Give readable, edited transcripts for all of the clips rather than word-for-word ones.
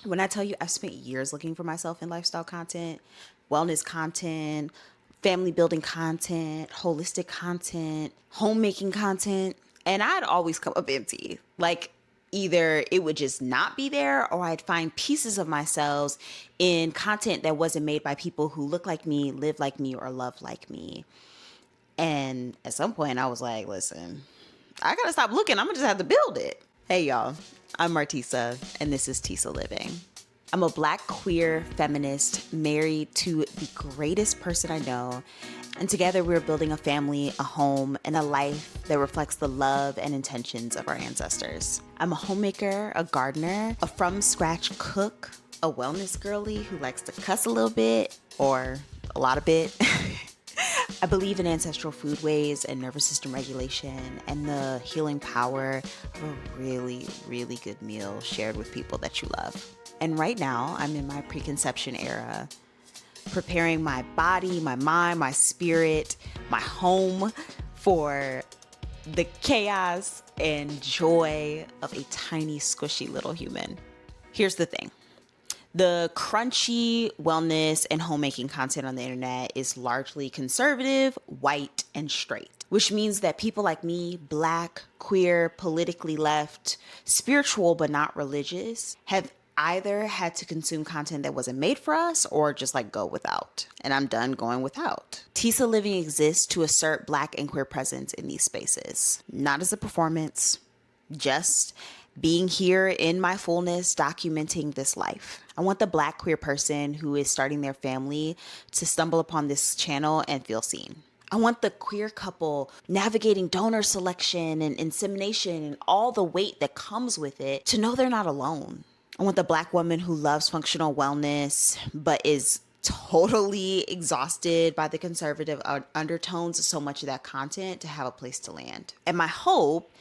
When I tell you I've spent years looking for myself in lifestyle content, wellness content, family building content, holistic content, homemaking content, and I'd always come up empty. Like either it would just not be there or I'd find pieces of myself in content that wasn't made by people who look like me, live like me, or love like me. And at some point I was like, listen, I gotta stop looking. I'm gonna just have to build it. Hey y'all, I'm Martissa and this is Tissa Living. I'm a Black queer feminist married to the greatest person I know. And together we're building a family, a home, and a life that reflects the love and intentions of our ancestors. I'm a homemaker, a gardener, a from-scratch cook, a wellness girly who likes to cuss a little bit, or a lot of bit. I believe in ancestral foodways and nervous system regulation and the healing power of a really, really good meal shared with people that you love. And right now, I'm in my preconception era, preparing my body, my mind, my spirit, my home for the chaos and joy of a tiny, squishy little human. Here's the thing. The crunchy wellness and homemaking content on the internet is largely conservative, white, and straight, which means that people like me, Black, queer, politically left, spiritual but not religious, have either had to consume content that wasn't made for us or just like go without. And I'm done going without. Tissa Living exists to assert Black and queer presence in these spaces, not as a performance, just being here in my fullness, documenting this life. I want the Black queer person who is starting their family to stumble upon this channel and feel seen. I want the queer couple navigating donor selection and insemination and all the weight that comes with it to know they're not alone. I want the Black woman who loves functional wellness but is totally exhausted by the conservative undertones of so much of that content to have a place to land. And my hope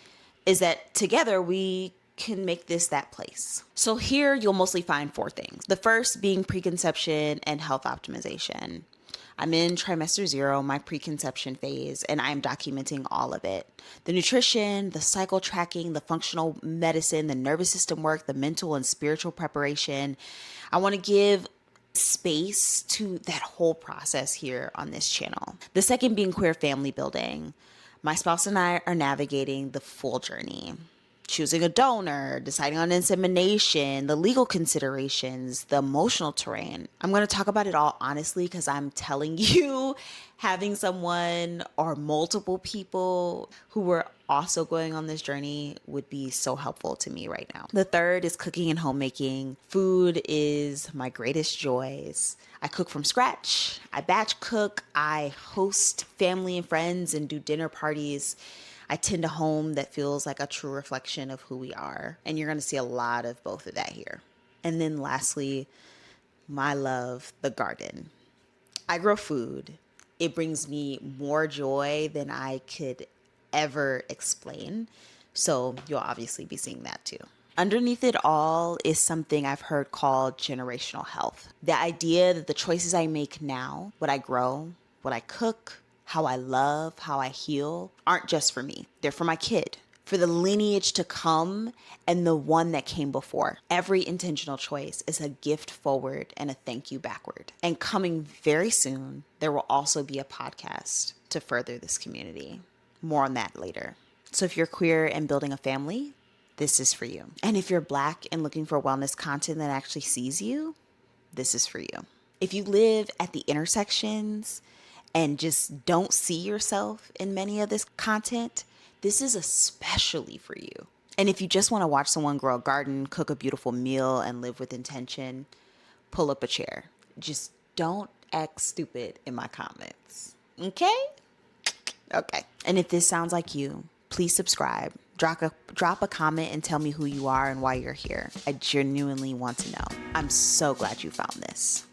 is that together we can make this that place. So here you'll mostly find four things. The first being preconception and health optimization. I'm in trimester 0, my preconception phase, and I'm documenting all of it. The nutrition, the cycle tracking, the functional medicine, the nervous system work, the mental and spiritual preparation. I want to give space to that whole process here on this channel. The second being queer family building. My spouse and I are navigating the full journey. Choosing a donor, deciding on insemination, the legal considerations, the emotional terrain. I'm going to talk about it all honestly because I'm telling you, having someone or multiple people who were also going on this journey would be so helpful to me right now. The third is cooking and homemaking. Food is my greatest joys. I cook from scratch. I batch cook. I host family and friends and do dinner parties. I tend a home that feels like a true reflection of who we are. And you're going to see a lot of both of that here. And then lastly, my love, the garden. I grow food. It brings me more joy than I could ever explain. So you'll obviously be seeing that too. Underneath it all is something I've heard called generational health. The idea that the choices I make now, what I grow, what I cook, how I love, how I heal, aren't just for me. They're for my kid, for the lineage to come and the one that came before. Every intentional choice is a gift forward and a thank you backward. And coming very soon, there will also be a podcast to further this community. More on that later. So if you're queer and building a family, this is for you. And if you're Black and looking for wellness content that actually sees you, this is for you. If you live at the intersections and just don't see yourself in many of this content, this is especially for you. And if you just want to watch someone grow a garden, cook a beautiful meal, and live with intention, pull up a chair. Just don't act stupid in my comments. Okay? Okay. And if this sounds like you, please subscribe. Drop a comment and tell me who you are and why you're here. I genuinely want to know. I'm so glad you found this.